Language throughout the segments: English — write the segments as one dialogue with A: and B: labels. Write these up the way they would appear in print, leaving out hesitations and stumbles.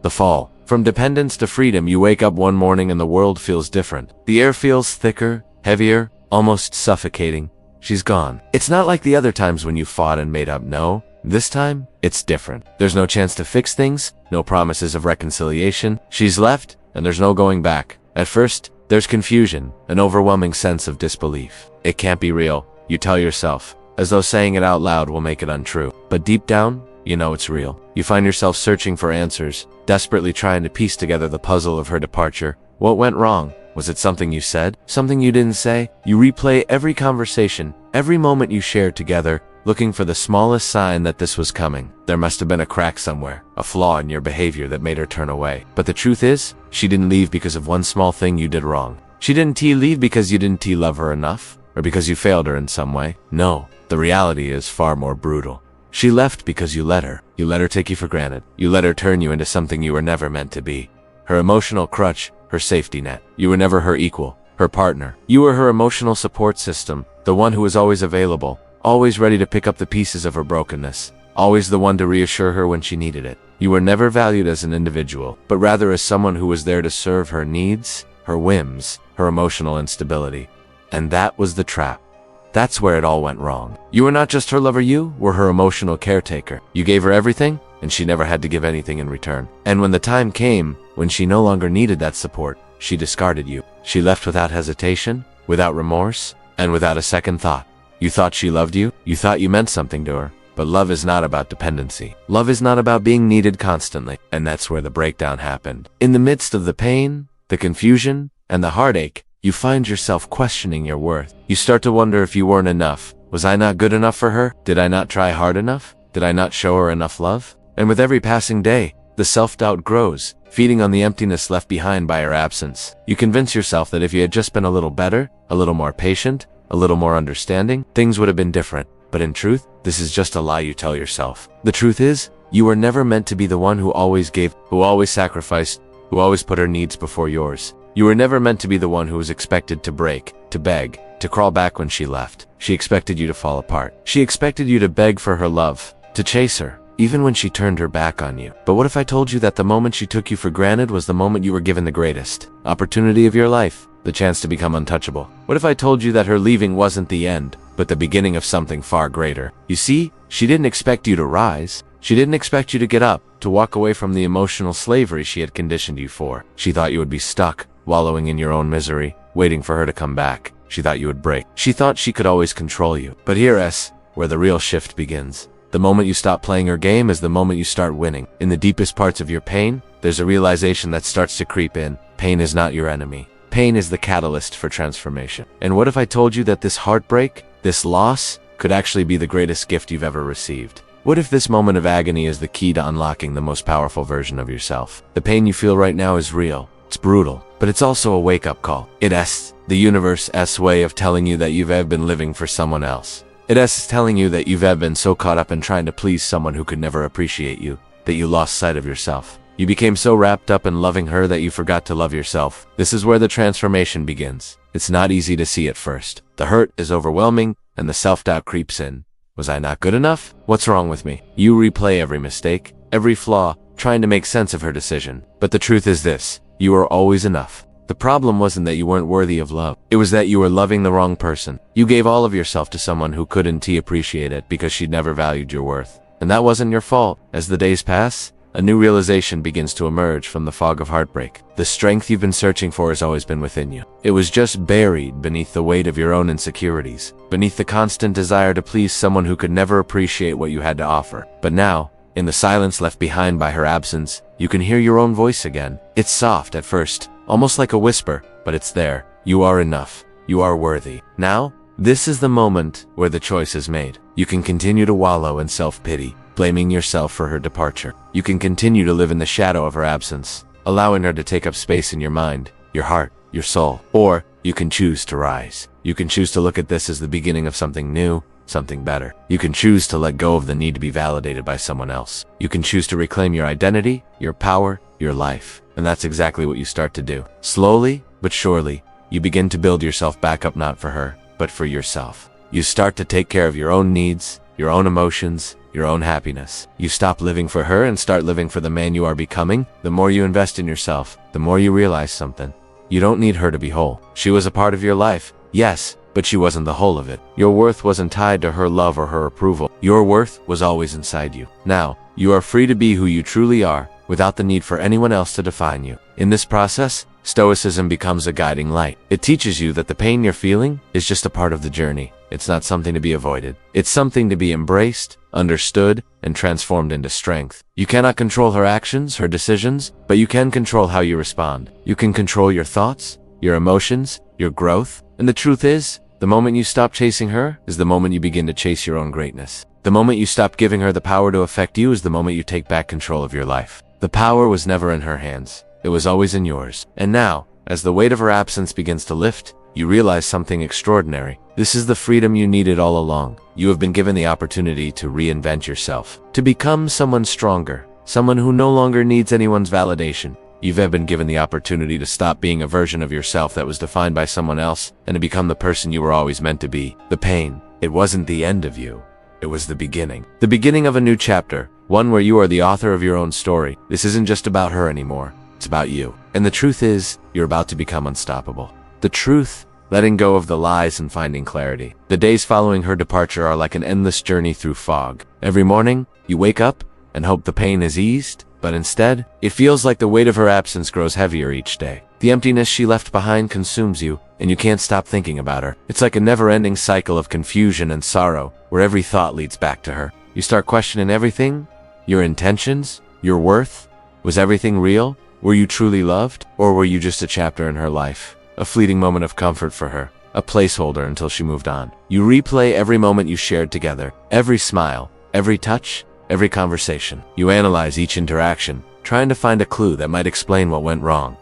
A: The fall. From dependence to freedom, you wake up one morning and the world feels different. The air feels thicker, heavier, almost suffocating. She's gone. It's not like the other times when you fought and made up. No, this time, it's different. There's no chance to fix things, no promises of reconciliation. She's left, and there's no going back. At first, there's confusion, an overwhelming sense of disbelief. It can't be real, you tell yourself, as though saying it out loud will make it untrue. But deep down, you know it's real. You find yourself searching for answers, desperately trying to piece together the puzzle of her departure. What went wrong? Was it something you said? Something you didn't say? You replay every conversation, every moment you shared together, looking for the smallest sign that this was coming. There must have been a crack somewhere, a flaw in your behavior that made her turn away. But the truth is, she didn't leave because of one small thing you did wrong. She didn't leave because you didn't love her enough, or because you failed her in some way. No, the reality is far more brutal. She left because you let her. You let her take you for granted. You let her turn you into something you were never meant to be. Her emotional crutch, her safety net. You were never her equal, her partner. You were her emotional support system, the one who was always available, always ready to pick up the pieces of her brokenness, always the one to reassure her when she needed it. You were never valued as an individual, but rather as someone who was there to serve her needs, her whims, her emotional instability. And that was the trap. That's where it all went wrong. You were not just her lover, you were her emotional caretaker. You gave her everything, and she never had to give anything in return. And when the time came, when she no longer needed that support, she discarded you. She left without hesitation, without remorse, and without a second thought. You thought she loved you, you thought you meant something to her, but love is not about dependency. Love is not about being needed constantly, and that's where the breakdown happened. In the midst of the pain, the confusion, and the heartache, you find yourself questioning your worth. You start to wonder if you weren't enough. Was I not good enough for her? Did I not try hard enough? Did I not show her enough love? And with every passing day, the self-doubt grows, feeding on the emptiness left behind by her absence. You convince yourself that if you had just been a little better, a little more patient, a little more understanding, things would have been different. But in truth, this is just a lie you tell yourself. The truth is, you were never meant to be the one who always gave, who always sacrificed, who always put her needs before yours. You were never meant to be the one who was expected to break, to beg, to crawl back when she left. She expected you to fall apart. She expected you to beg for her love, to chase her, even when she turned her back on you. But what if I told you that the moment she took you for granted was the moment you were given the greatest opportunity of your life, the chance to become untouchable? What if I told you that her leaving wasn't the end, but the beginning of something far greater? You see, she didn't expect you to rise. She didn't expect you to get up, to walk away from the emotional slavery she had conditioned you for. She thought you would be stuck, wallowing in your own misery, waiting for her to come back. She thought you would break. She thought she could always control you. But here's where the real shift begins. The moment you stop playing her game is the moment you start winning. In the deepest parts of your pain, there's a realization that starts to creep in. Pain is not your enemy. Pain is the catalyst for transformation. And what if I told you that this heartbreak, this loss, could actually be the greatest gift you've ever received? What if this moment of agony is the key to unlocking the most powerful version of yourself? The pain you feel right now is real. It's brutal, but it's also a wake-up call. It's the universe's way of telling you that you've been living for someone else. It's telling you that you've been so caught up in trying to please someone who could never appreciate you, that you lost sight of yourself. You became so wrapped up in loving her that you forgot to love yourself. This is where the transformation begins. It's not easy to see at first. The hurt is overwhelming, and the self-doubt creeps in. Was I not good enough? What's wrong with me? You replay every mistake, every flaw, trying to make sense of her decision. But the truth is this. You are always enough. The problem wasn't that you weren't worthy of love. It was that you were loving the wrong person. You gave all of yourself to someone who couldn't appreciate it because she'd never valued your worth. And that wasn't your fault. As the days pass, a new realization begins to emerge from the fog of heartbreak. The strength you've been searching for has always been within you. It was just buried beneath the weight of your own insecurities, beneath the constant desire to please someone who could never appreciate what you had to offer. But now, in the silence left behind by her absence, you can hear your own voice again. It's soft at first, almost like a whisper, but it's there. You are enough. You are worthy. Now, this is the moment where the choice is made. You can continue to wallow in self-pity, blaming yourself for her departure. You can continue to live in the shadow of her absence, allowing her to take up space in your mind, your heart, your soul. Or you can choose to rise. You can choose to look at this as the beginning of something new, something better. You can choose to let go of the need to be validated by someone else. You can choose to reclaim your identity, your power, your life. And that's exactly what you start to do. Slowly, but surely, you begin to build yourself back up not for her, but for yourself. You start to take care of your own needs, your own emotions, your own happiness. You stop living for her and start living for the man you are becoming. The more you invest in yourself, the more you realize something. You don't need her to be whole. She was a part of your life, yes, but she wasn't the whole of it. Your worth wasn't tied to her love or her approval. Your worth was always inside you. Now, you are free to be who you truly are, without the need for anyone else to define you. In this process, Stoicism becomes a guiding light. It teaches you that the pain you're feeling is just a part of the journey. It's not something to be avoided. It's something to be embraced, understood, and transformed into strength. You cannot control her actions, her decisions, but you can control how you respond. You can control your thoughts, your emotions, your growth, and the truth is, the moment you stop chasing her is the moment you begin to chase your own greatness. The moment you stop giving her the power to affect you is the moment you take back control of your life. The power was never in her hands. It was always in yours. And now, as the weight of her absence begins to lift, you realize something extraordinary. This is the freedom you needed all along. You have been given the opportunity to reinvent yourself, to become someone stronger, someone who no longer needs anyone's validation. You've been given the opportunity to stop being a version of yourself that was defined by someone else and to become the person you were always meant to be. The pain, it wasn't the end of you. It was the beginning. The beginning of a new chapter, one where you are the author of your own story. This isn't just about her anymore. It's about you. And the truth is, you're about to become unstoppable. The truth, letting go of the lies and finding clarity. The days following her departure are like an endless journey through fog. Every morning, you wake up and hope the pain is eased, but instead, it feels like the weight of her absence grows heavier each day. The emptiness she left behind consumes you, and you can't stop thinking about her. It's like a never-ending cycle of confusion and sorrow, where every thought leads back to her. You start questioning everything, your intentions, your worth. Was everything real? Were you truly loved? Or were you just a chapter in her life? A fleeting moment of comfort for her, a placeholder until she moved on. You replay every moment you shared together, every smile, every touch, every conversation. You analyze each interaction, trying to find a clue that might explain what went wrong.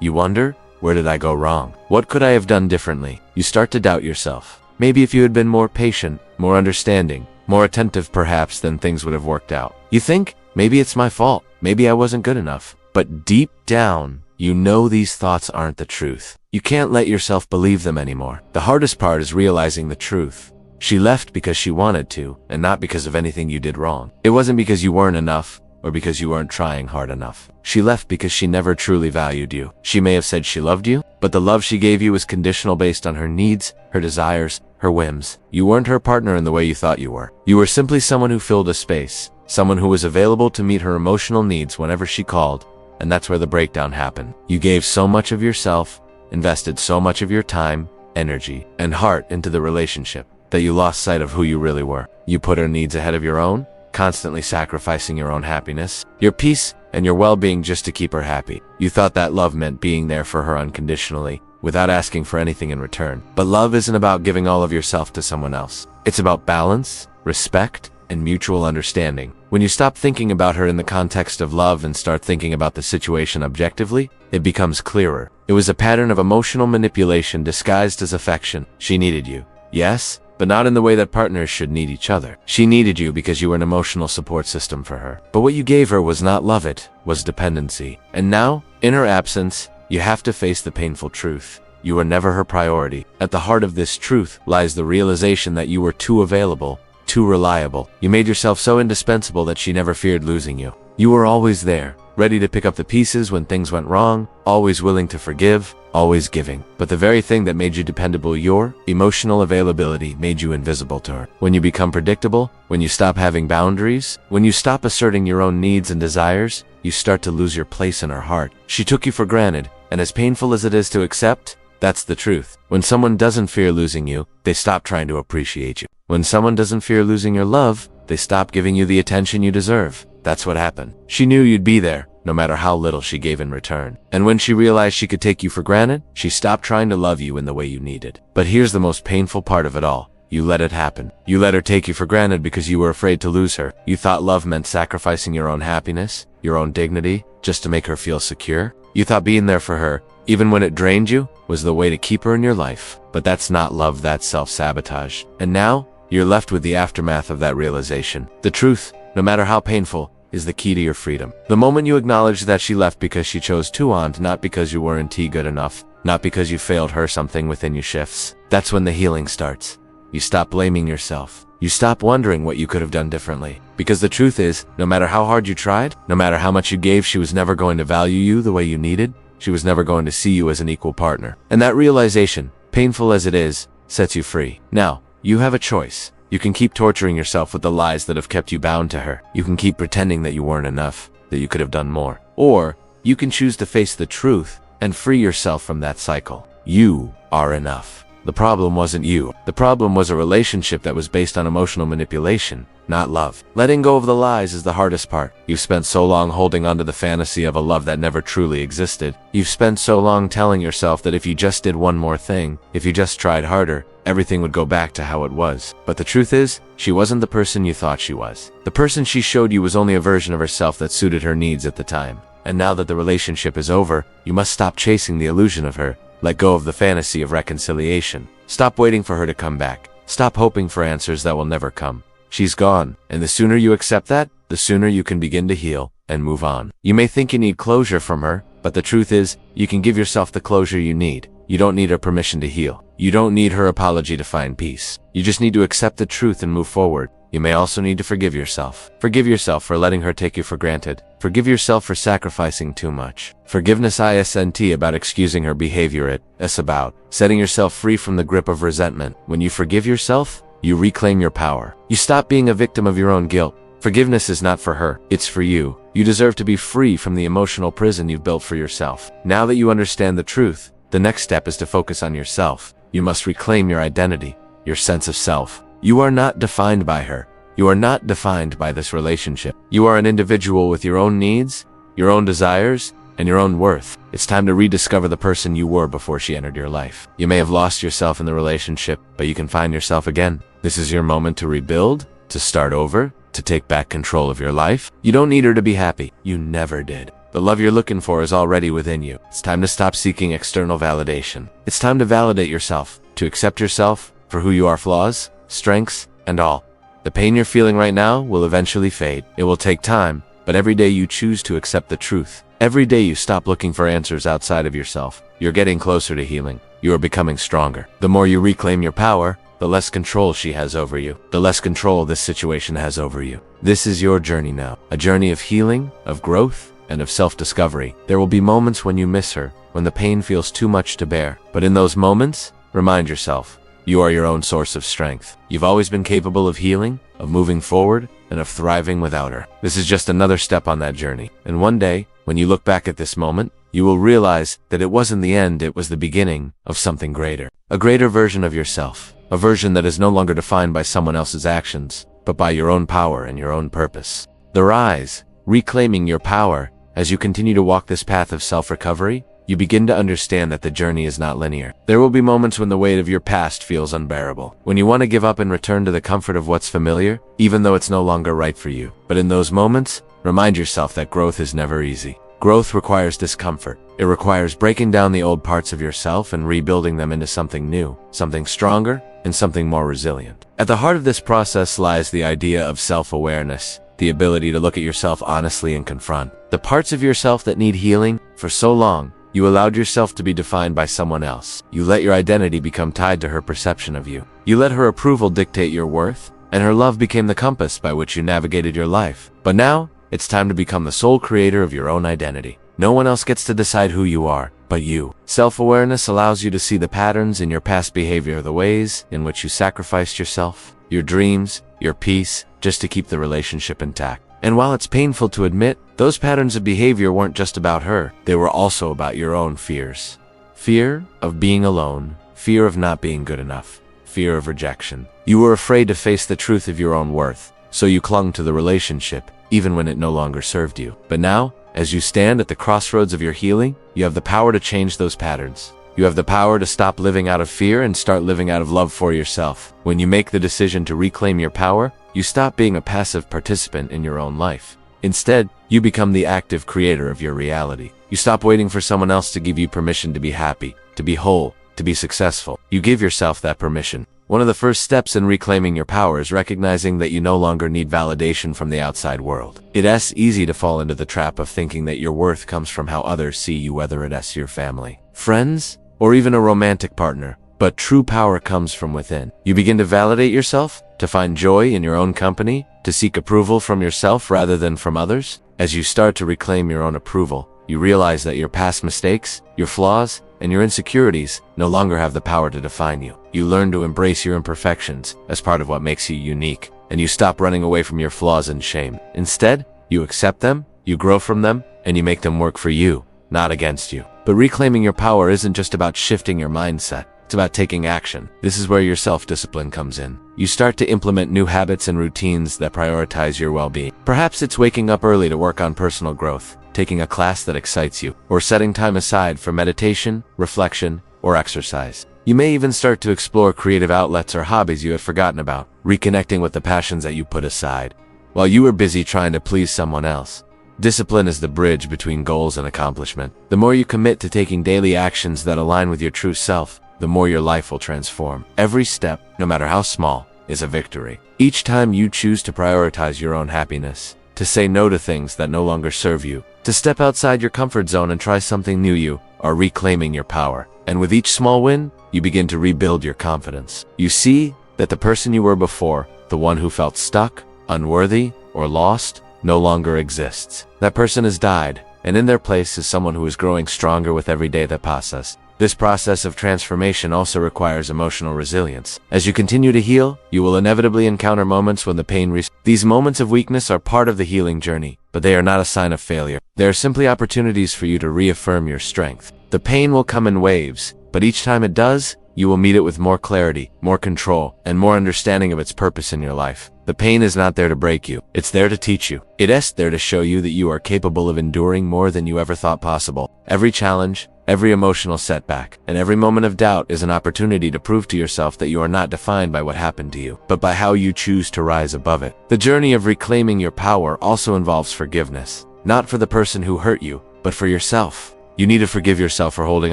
A: You wonder, where did I go wrong? What could I have done differently? You start to doubt yourself. Maybe if you had been more patient, more understanding, more attentive perhaps, then things would have worked out. You think, maybe it's my fault. Maybe I wasn't good enough. But deep down, you know these thoughts aren't the truth. You can't let yourself believe them anymore. The hardest part is realizing the truth. She left because she wanted to, and not because of anything you did wrong. It wasn't because you weren't enough, or because you weren't trying hard enough. She left because she never truly valued you. She may have said she loved you, but the love she gave you was conditional based on her needs, her desires, her whims. You weren't her partner in the way you thought you were. You were simply someone who filled a space, someone who was available to meet her emotional needs whenever she called, and that's where the breakdown happened. You gave so much of yourself, invested so much of your time, energy, and heart into the relationship, that you lost sight of who you really were. You put her needs ahead of your own, constantly sacrificing your own happiness, your peace, and your well-being just to keep her happy. You thought that love meant being there for her unconditionally, without asking for anything in return. But love isn't about giving all of yourself to someone else. It's about balance, respect, and mutual understanding. When you stop thinking about her in the context of love and start thinking about the situation objectively, it becomes clearer. It was a pattern of emotional manipulation disguised as affection. She needed you, yes, but not in the way that partners should need each other. She needed you because you were an emotional support system for her. But what you gave her was not love, it was dependency. And now, in her absence, you have to face the painful truth. You were never her priority. At the heart of this truth lies the realization that you were too available, too reliable. You made yourself so indispensable that she never feared losing you. You were always there, ready to pick up the pieces when things went wrong, always willing to forgive, always giving. But the very thing that made you dependable, your emotional availability, made you invisible to her. When you become predictable, when you stop having boundaries, when you stop asserting your own needs and desires, you start to lose your place in her heart. She took you for granted, and as painful as it is to accept, that's the truth. When someone doesn't fear losing you, they stop trying to appreciate you. When someone doesn't fear losing your love, they stop giving you the attention you deserve. That's what happened. She knew you'd be there, no matter how little she gave in return. And when she realized she could take you for granted, she stopped trying to love you in the way you needed. But here's the most painful part of it all. You let it happen. You let her take you for granted because you were afraid to lose her. You thought love meant sacrificing your own happiness, your own dignity, just to make her feel secure. You thought being there for her, even when it drained you, was the way to keep her in your life. But that's not love, that's self-sabotage. And now, you're left with the aftermath of that realization. The truth, no matter how painful, is the key to your freedom. The moment you acknowledge that she left because she chose to want, not because you weren't good enough, not because you failed her, something within you shifts. That's when the healing starts. You stop blaming yourself. You stop wondering what you could have done differently. Because the truth is, no matter how hard you tried, no matter how much you gave, she was never going to value you the way you needed. She was never going to see you as an equal partner. And that realization, painful as it is, sets you free. Now, you have a choice. You can keep torturing yourself with the lies that have kept you bound to her. You can keep pretending that you weren't enough, that you could have done more. Or, you can choose to face the truth and free yourself from that cycle. You are enough. The problem wasn't you. The problem was a relationship that was based on emotional manipulation, not love. Letting go of the lies is the hardest part. You've spent so long holding onto the fantasy of a love that never truly existed. You've spent so long telling yourself that if you just did one more thing, if you just tried harder, everything would go back to how it was. But the truth is, she wasn't the person you thought she was. The person she showed you was only a version of herself that suited her needs at the time. And now that the relationship is over, you must stop chasing the illusion of her. Let go of the fantasy of reconciliation. Stop waiting for her to come back. Stop hoping for answers that will never come. She's gone, and the sooner you accept that, the sooner you can begin to heal and move on. You may think you need closure from her, but the truth is, you can give yourself the closure you need. You don't need her permission to heal. You don't need her apology to find peace. You just need to accept the truth and move forward. You may also need to forgive yourself. Forgive yourself for letting her take you for granted. Forgive yourself for sacrificing too much. Forgiveness isn't about excusing her behavior, it's about setting yourself free from the grip of resentment. When you forgive yourself, you reclaim your power. You stop being a victim of your own guilt. Forgiveness is not for her, it's for you. You deserve to be free from the emotional prison you've built for yourself. Now that you understand the truth, the next step is to focus on yourself. You must reclaim your identity, your sense of self. You are not defined by her. You are not defined by this relationship. You are an individual with your own needs, your own desires, and your own worth. It's time to rediscover the person you were before she entered your life. You may have lost yourself in the relationship, but you can find yourself again. This is your moment to rebuild, to start over, to take back control of your life. You don't need her to be happy. You never did. The love you're looking for is already within you. It's time to stop seeking external validation. It's time to validate yourself, to accept yourself for who you are, flaws, strengths, and all. The pain you're feeling right now will eventually fade. It will take time, but every day you choose to accept the truth. Every day you stop looking for answers outside of yourself. You're getting closer to healing. You are becoming stronger. The more you reclaim your power, the less control she has over you. The less control this situation has over you. This is your journey now. A journey of healing, of growth, and of self-discovery. There will be moments when you miss her, when the pain feels too much to bear. But in those moments, remind yourself, you are your own source of strength. You've always been capable of healing, of moving forward, and of thriving without her. This is just another step on that journey. And one day, when you look back at this moment, you will realize that it wasn't the end, it was the beginning of something greater. A greater version of yourself. A version that is no longer defined by someone else's actions, but by your own power and your own purpose. The rise, reclaiming your power. As you continue to walk this path of self-recovery, you begin to understand that the journey is not linear. There will be moments when the weight of your past feels unbearable, when you want to give up and return to the comfort of what's familiar, even though it's no longer right for you. But in those moments, remind yourself that growth is never easy. Growth requires discomfort. It requires breaking down the old parts of yourself and rebuilding them into something new, something stronger, and something more resilient. At the heart of this process lies the idea of self-awareness, the ability to look at yourself honestly and confront the parts of yourself that need healing. For so long, you allowed yourself to be defined by someone else. You let your identity become tied to her perception of you. You let her approval dictate your worth, and her love became the compass by which you navigated your life. But now, it's time to become the sole creator of your own identity. No one else gets to decide who you are, but you. Self-awareness allows you to see the patterns in your past behavior, the ways in which you sacrificed yourself, your dreams, your peace, just to keep the relationship intact. And while it's painful to admit, those patterns of behavior weren't just about her. They were also about your own fears. Fear of being alone, fear of not being good enough, fear of rejection. You were afraid to face the truth of your own worth, so you clung to the relationship, even when it no longer served you. But now, as you stand at the crossroads of your healing, you have the power to change those patterns. You have the power to stop living out of fear and start living out of love for yourself. When you make the decision to reclaim your power, you stop being a passive participant in your own life. Instead, you become the active creator of your reality. You stop waiting for someone else to give you permission to be happy, to be whole, to be successful. You give yourself that permission. One of the first steps in reclaiming your power is recognizing that you no longer need validation from the outside world. It's easy to fall into the trap of thinking that your worth comes from how others see you, whether it's your family, friends, or even a romantic partner. But true power comes from within. You begin to validate yourself, to find joy in your own company, to seek approval from yourself rather than from others. As you start to reclaim your own approval, you realize that your past mistakes, your flaws, and your insecurities no longer have the power to define you. You learn to embrace your imperfections as part of what makes you unique, and you stop running away from your flaws in shame. Instead, you accept them, you grow from them, and you make them work for you, not against you. But reclaiming your power isn't just about shifting your mindset. It's about taking action. This is where your self-discipline comes in. You start to implement new habits and routines that prioritize your well-being. Perhaps it's waking up early to work on personal growth, taking a class that excites you, or setting time aside for meditation, reflection, or exercise. You may even start to explore creative outlets or hobbies you had forgotten about, reconnecting with the passions that you put aside while you were busy trying to please someone else. Discipline is the bridge between goals and accomplishment. The more you commit to taking daily actions that align with your true self, the more your life will transform. Every step, no matter how small, is a victory. Each time you choose to prioritize your own happiness, to say no to things that no longer serve you, to step outside your comfort zone and try something new, you are reclaiming your power. And with each small win, you begin to rebuild your confidence. You see that the person you were before, the one who felt stuck, unworthy, or lost, no longer exists. That person has died, and in their place is someone who is growing stronger with every day that passes. This process of transformation also requires emotional resilience. As you continue to heal, you will inevitably encounter moments when the pain These moments of weakness are part of the healing journey, but they are not a sign of failure. They are simply opportunities for you to reaffirm your strength. The pain will come in waves, but each time it does, you will meet it with more clarity, more control, and more understanding of its purpose in your life. The pain is not there to break you. It's there to teach you. It is there to show you that you are capable of enduring more than you ever thought possible. Every challenge, every emotional setback, and every moment of doubt is an opportunity to prove to yourself that you are not defined by what happened to you, but by how you choose to rise above it. The journey of reclaiming your power also involves forgiveness, not for the person who hurt you, but for yourself. You need to forgive yourself for holding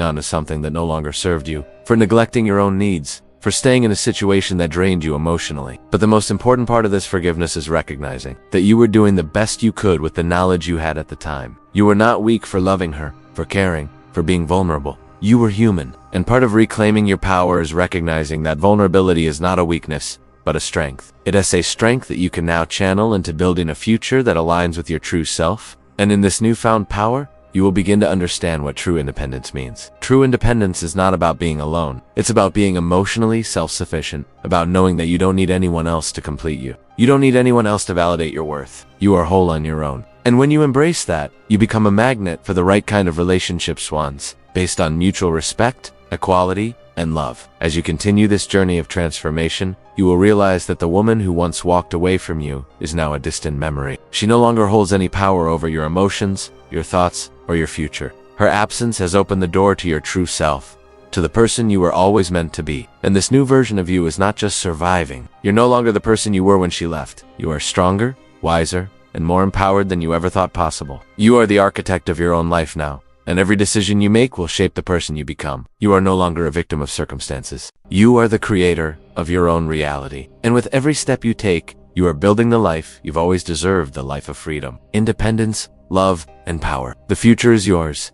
A: on to something that no longer served you, for neglecting your own needs, for staying in a situation that drained you emotionally. But the most important part of this forgiveness is recognizing that you were doing the best you could with the knowledge you had at the time. You were not weak for loving her, for caring, for being vulnerable. You were human, and part of reclaiming your power is recognizing that vulnerability is not a weakness, but a strength. It is a strength that you can now channel into building a future that aligns with your true self. And in this newfound power, you will begin to understand what true independence means. True independence is not about being alone. It's about being emotionally self-sufficient, about knowing that you don't need anyone else to complete you. You don't need anyone else to validate your worth. You are whole on your own. And when you embrace that, you become a magnet for the right kind of relationship swans, based on mutual respect, equality, and love. As you continue this journey of transformation, you will realize that the woman who once walked away from you is now a distant memory. She no longer holds any power over your emotions, your thoughts, or your future. Her absence has opened the door to your true self, to the person you were always meant to be. And this new version of you is not just surviving. You're no longer the person you were when she left. You are stronger, wiser, and more empowered than you ever thought possible. You are the architect of your own life now, and every decision you make will shape the person you become. You are no longer a victim of circumstances. You are the creator of your own reality. And with every step you take, you are building the life you've always deserved, the life of freedom, independence, love, and power. The future is yours,